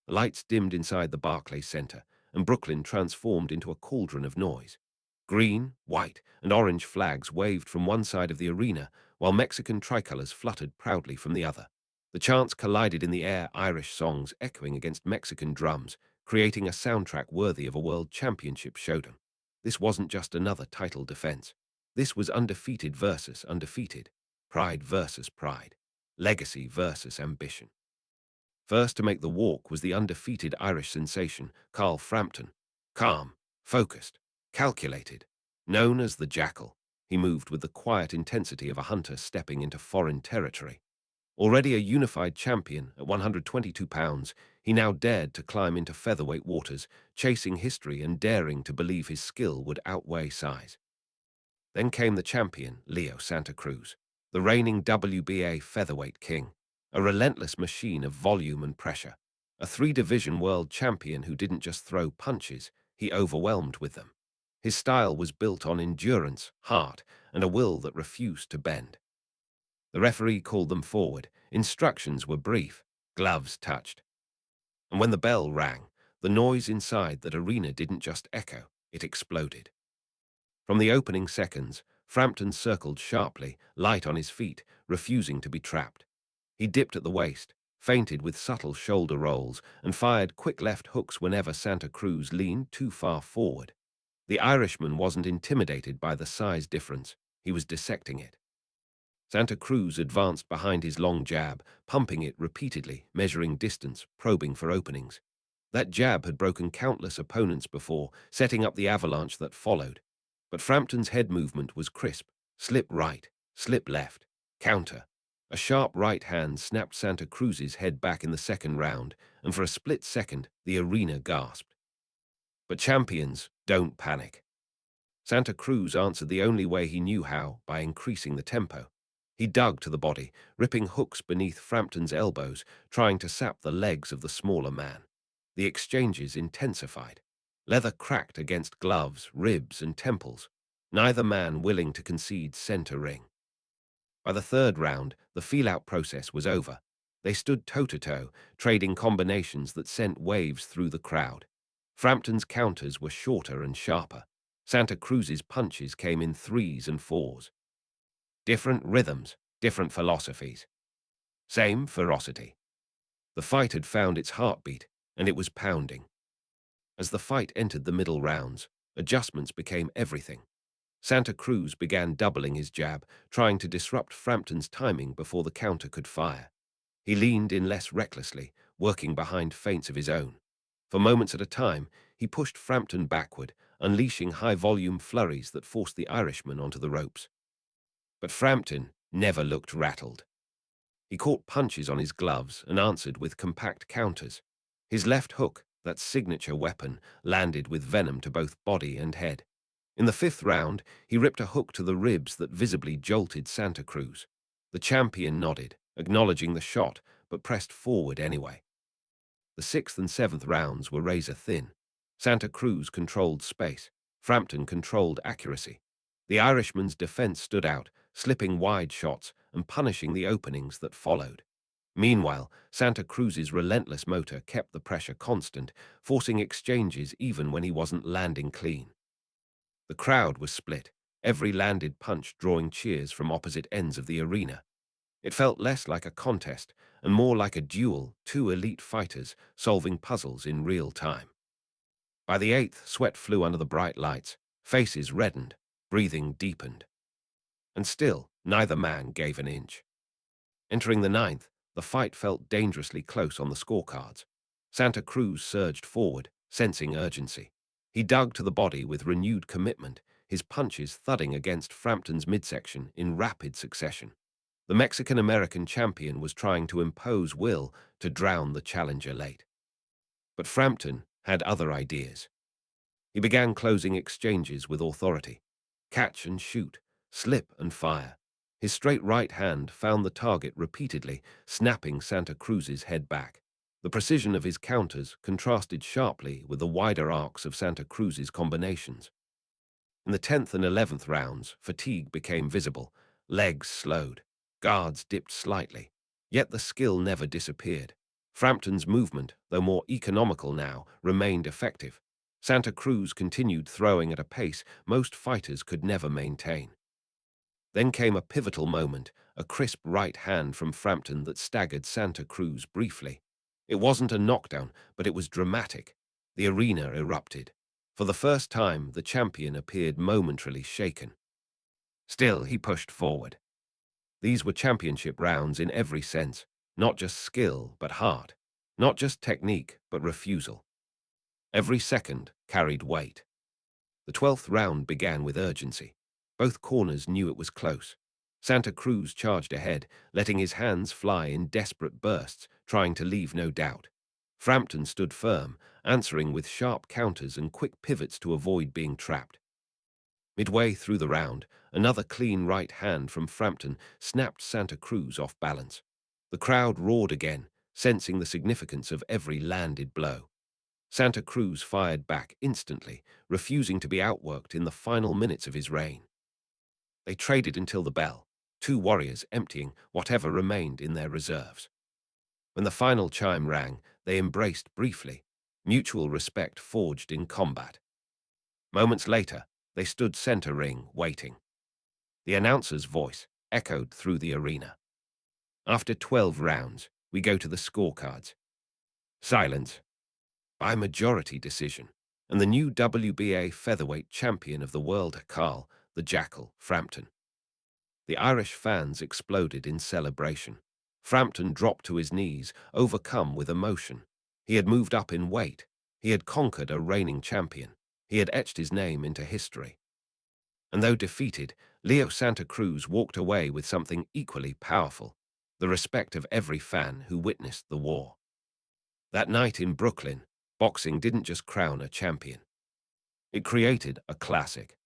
Lights dimmed inside the Barclays Center, and Brooklyn transformed into a cauldron of noise. Green, white, and orange flags waved from one side of the arena, while Mexican tricolors fluttered proudly from the other. The chants collided in the air, Irish songs echoing against Mexican drums, creating a soundtrack worthy of a world championship showdown. This wasn't just another title defense. This was undefeated versus undefeated, pride versus pride, legacy versus ambition. First to make the walk was the undefeated Irish sensation, Carl Frampton. Calm, focused, calculated. Known as the Jackal, he moved with the quiet intensity of a hunter stepping into foreign territory. Already a unified champion at 122 pounds, he now dared to climb into featherweight waters, chasing history and daring to believe his skill would outweigh size. Then came the champion, Leo Santa Cruz, the reigning WBA featherweight king, a relentless machine of volume and pressure, a three-division world champion who didn't just throw punches, he overwhelmed with them. His style was built on endurance, heart, and a will that refused to bend. The referee called them forward. Instructions were brief, gloves touched. And when the bell rang, the noise inside that arena didn't just echo, it exploded. From the opening seconds, Frampton circled sharply, light on his feet, refusing to be trapped. He dipped at the waist, feinted with subtle shoulder rolls, and fired quick left hooks whenever Santa Cruz leaned too far forward. The Irishman wasn't intimidated by the size difference, he was dissecting it. Santa Cruz advanced behind his long jab, pumping it repeatedly, measuring distance, probing for openings. That jab had broken countless opponents before, setting up the avalanche that followed. But Frampton's head movement was crisp. Slip right, slip left, counter. A sharp right hand snapped Santa Cruz's head back in the second round, and for a split second, the arena gasped. But champions don't panic. Santa Cruz answered the only way he knew how, by increasing the tempo. He dug to the body, ripping hooks beneath Frampton's elbows, trying to sap the legs of the smaller man. The exchanges intensified. Leather cracked against gloves, ribs, and temples, neither man willing to concede center ring. By the third round, the feel-out process was over. They stood toe-to-toe, trading combinations that sent waves through the crowd. Frampton's counters were shorter and sharper. Santa Cruz's punches came in threes and fours. Different rhythms, different philosophies. Same ferocity. The fight had found its heartbeat, and it was pounding. As the fight entered the middle rounds, adjustments became everything. Santa Cruz began doubling his jab, trying to disrupt Frampton's timing before the counter could fire. He leaned in less recklessly, working behind feints of his own. For moments at a time, he pushed Frampton backward, unleashing high-volume flurries that forced the Irishman onto the ropes. But Frampton never looked rattled. He caught punches on his gloves and answered with compact counters. His left hook, that signature weapon, landed with venom to both body and head. In the fifth round, he ripped a hook to the ribs that visibly jolted Santa Cruz. The champion nodded, acknowledging the shot, but pressed forward anyway. The sixth and seventh rounds were razor-thin. Santa Cruz controlled space. Frampton controlled accuracy. The Irishman's defense stood out, slipping wide shots and punishing the openings that followed. Meanwhile, Santa Cruz's relentless motor kept the pressure constant, forcing exchanges even when he wasn't landing clean. The crowd was split, every landed punch drawing cheers from opposite ends of the arena. It felt less like a contest and more like a duel, two elite fighters solving puzzles in real time. By the eighth, sweat flew under the bright lights, faces reddened, breathing deepened. And still, neither man gave an inch. Entering the ninth, the fight felt dangerously close on the scorecards. Santa Cruz surged forward, sensing urgency. He dug to the body with renewed commitment, his punches thudding against Frampton's midsection in rapid succession. The Mexican-American champion was trying to impose will to drown the challenger late. But Frampton had other ideas. He began closing exchanges with authority. Catch and shoot, slip and fire. His straight right hand found the target repeatedly, snapping Santa Cruz's head back. The precision of his counters contrasted sharply with the wider arcs of Santa Cruz's combinations. In the 10th and 11th rounds, fatigue became visible. Legs slowed. Guards dipped slightly. Yet the skill never disappeared. Frampton's movement, though more economical now, remained effective. Santa Cruz continued throwing at a pace most fighters could never maintain. Then came a pivotal moment, a crisp right hand from Frampton that staggered Santa Cruz briefly. It wasn't a knockdown, but it was dramatic. The arena erupted. For the first time, the champion appeared momentarily shaken. Still, he pushed forward. These were championship rounds in every sense, not just skill, but heart, not just technique, but refusal. Every second carried weight. The 12th round began with urgency. Both corners knew it was close. Santa Cruz charged ahead, letting his hands fly in desperate bursts, trying to leave no doubt. Frampton stood firm, answering with sharp counters and quick pivots to avoid being trapped. Midway through the round, another clean right hand from Frampton snapped Santa Cruz off balance. The crowd roared again, sensing the significance of every landed blow. Santa Cruz fired back instantly, refusing to be outworked in the final minutes of his reign. They traded until the bell, two warriors emptying whatever remained in their reserves. When the final chime rang, they embraced briefly, mutual respect forged in combat. Moments later, they stood center ring, waiting. The announcer's voice echoed through the arena. After 12 rounds, we go to the scorecards. Silence. By majority decision, and the new WBA featherweight champion of the world, Carl, the Jackal, Frampton. The Irish fans exploded in celebration. Frampton dropped to his knees, overcome with emotion. He had moved up in weight. He had conquered a reigning champion. He had etched his name into history. And though defeated, Leo Santa Cruz walked away with something equally powerful, the respect of every fan who witnessed the war. That night in Brooklyn, boxing didn't just crown a champion. It created a classic.